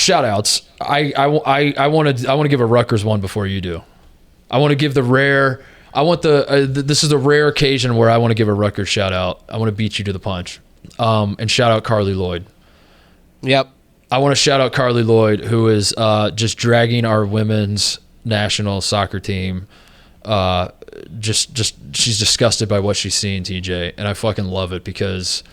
shout outs. I want to give a Rutgers one before you do. I want to give this is a rare occasion where I want to give a Rutgers shout out. I want to beat you to the punch. And shout out Carli Lloyd. Yep. I want to shout out Carli Lloyd, who is just dragging our women's national soccer team. She's disgusted by what she's seeing, TJ, and I fucking love it because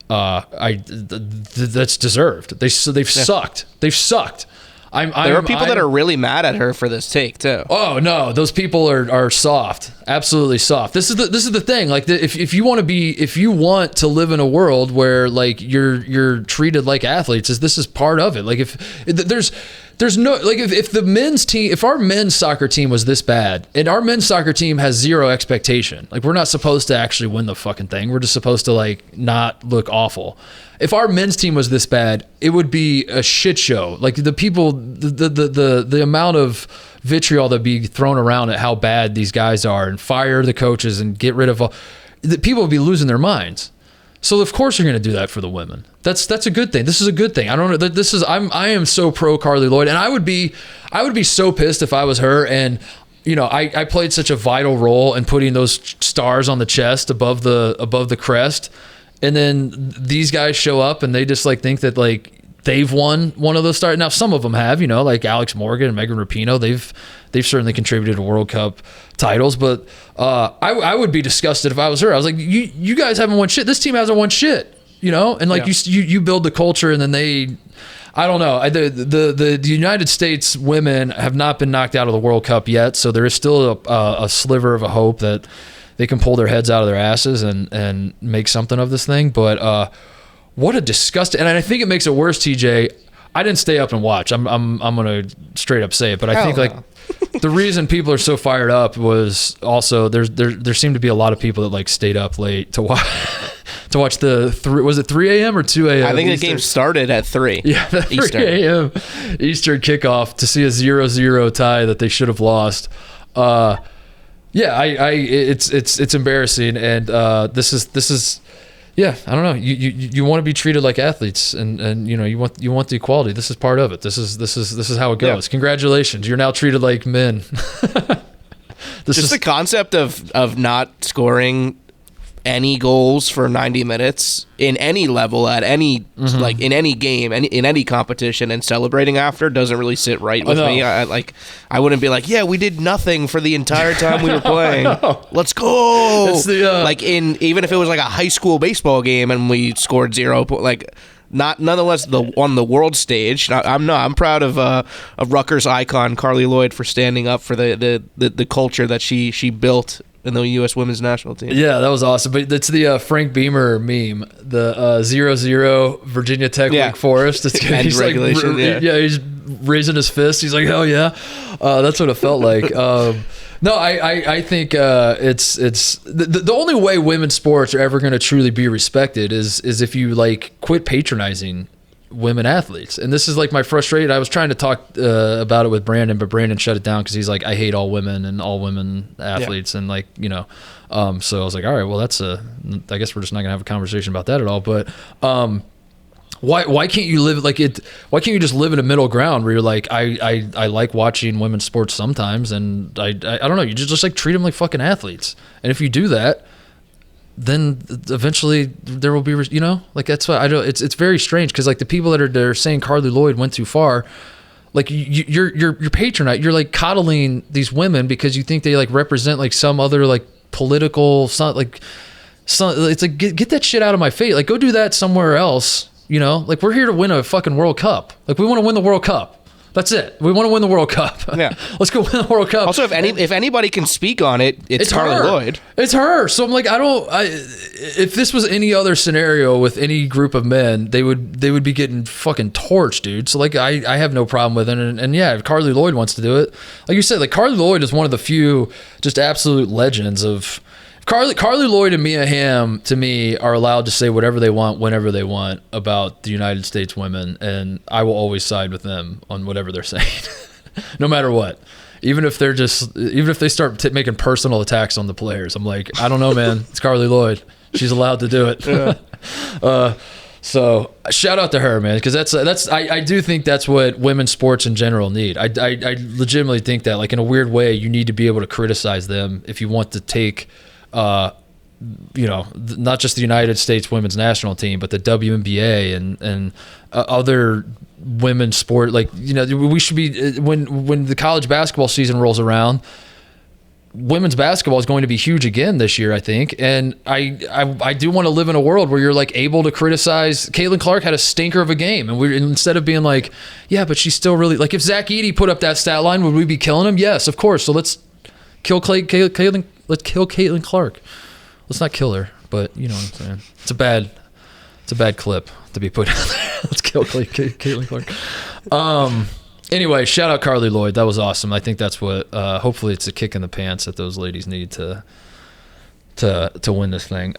that's deserved. They've sucked. They've sucked. There are people that are really mad at her for this take too. Oh no, those people are soft, absolutely soft. This is the thing. Like, if you want to live in a world where like you're treated like athletes, this is part of it. Like if our men's soccer team was this bad, and our men's soccer team has zero expectation, like we're not supposed to actually win the fucking thing. We're just supposed to like not look awful. If our men's team was this bad, it would be a shit show. Like the people, the amount of vitriol that'd be thrown around at how bad these guys are, and fire the coaches and get rid of all. The people would be losing their minds. So of course you're going to do that for the women. That's a good thing. This is a good thing. I don't know. I am so pro Carli Lloyd, and I would be so pissed if I was her. And you know, I played such a vital role in putting those stars on the chest above the crest. And then these guys show up and they just like think that like they've won one of those stars. Now some of them have, you know, like Alex Morgan and Megan Rapinoe. They've certainly contributed to World Cup titles, but I would be disgusted if I was her. I was like, you guys haven't won shit. This team hasn't won shit, you know. And like you build the culture, and then I don't know. The United States women have not been knocked out of the World Cup yet, so there is still a sliver of a hope that they can pull their heads out of their asses and make something of this thing. But what a disgusting, and I think it makes it worse, TJ. I didn't stay up and watch. I'm gonna straight up say it, but I think like the reason people are so fired up was also there seemed to be a lot of people that like stayed up late to watch was it 3 a.m. or 2 a.m.? I think the game started at 3. Yeah, the 3 a.m. Eastern kickoff to see a 0-0 tie that they should have lost. Yeah, it's embarrassing, and this is yeah, I don't know. You want to be treated like athletes, and you know you want the equality. This is part of it. This is how it goes. Yeah. Congratulations, you're now treated like men. Just the concept of not scoring any goals for 90 minutes in any level at any like in any game, in any competition, and celebrating after doesn't really sit right with me. I wouldn't be like, yeah, we did nothing for the entire time we were playing. Let's go. It's like even if it was like a high school baseball game and we scored 0, like nonetheless on the world stage. I'm proud of Rutgers icon Carli Lloyd for standing up for the culture that she built in the U.S. women's national team. Yeah, that was awesome. But it's the Frank Beamer meme, the 0-0 Virginia Tech Wake Forest. It's he's regulation. Like, he's raising his fist. He's like, hell yeah. That's what it felt like. No, I think it's the only way women's sports are ever going to truly be respected is if you like quit patronizing women athletes. And this is like my frustration. I was trying to talk about it with Brandon, but Brandon shut it down because he's like, I hate all women and all women athletes. And like, you know, so I was like, all right, well, I guess we're just not gonna have a conversation about that at all. But why can't you live like it? Why can't you just live in a middle ground where you're like, I like watching women's sports sometimes, and I don't know, you just like treat them like fucking athletes. And if you do that, then eventually there will be, you know, like that's why I don't. It's very strange because like the people that are saying Carli Lloyd went too far, like you're patronizing, you're like coddling these women because you think they like represent like some other like political it's like get that shit out of my face. Like go do that somewhere else. You know, like we're here to win a fucking World Cup. Like we want to win the World Cup. That's it. We want to win the World Cup. Yeah. Let's go win the World Cup. Also, if anybody can speak on it, it's Carli Lloyd. It's her. So I'm like, if this was any other scenario with any group of men, they would be getting fucking torched, dude. So like, I have no problem with it. And yeah, if Carli Lloyd wants to do it, like you said, like Carli Lloyd is one of the few just absolute legends of. Carli Lloyd and Mia Hamm, to me, are allowed to say whatever they want, whenever they want about the United States women, and I will always side with them on whatever they're saying, no matter what. Even if they start making personal attacks on the players, I'm like, I don't know, man. It's Carli Lloyd. She's allowed to do it. Yeah. So shout out to her, man, because I do think that's what women's sports in general need. I legitimately think that, like, in a weird way, you need to be able to criticize them if you want to take, not just the United States women's national team, but the WNBA and other women's sport. Like, we should be, when the college basketball season rolls around, women's basketball is going to be huge again this year, I think. And I do want to live in a world where you're, like, able to criticize. Caitlin Clark had a stinker of a game, and instead of being like, yeah, but she's still really, like, if Zach Edey put up that stat line, would we be killing him? Yes, of course. So let's kill Caitlin. Let's kill Caitlin Clark. Let's not kill her, but you know what I'm saying. It's a bad clip to be put out there. Let's kill Caitlin Clark. Anyway, shout out Carli Lloyd. That was awesome. I think that's what. Hopefully, it's a kick in the pants that those ladies need to win this thing.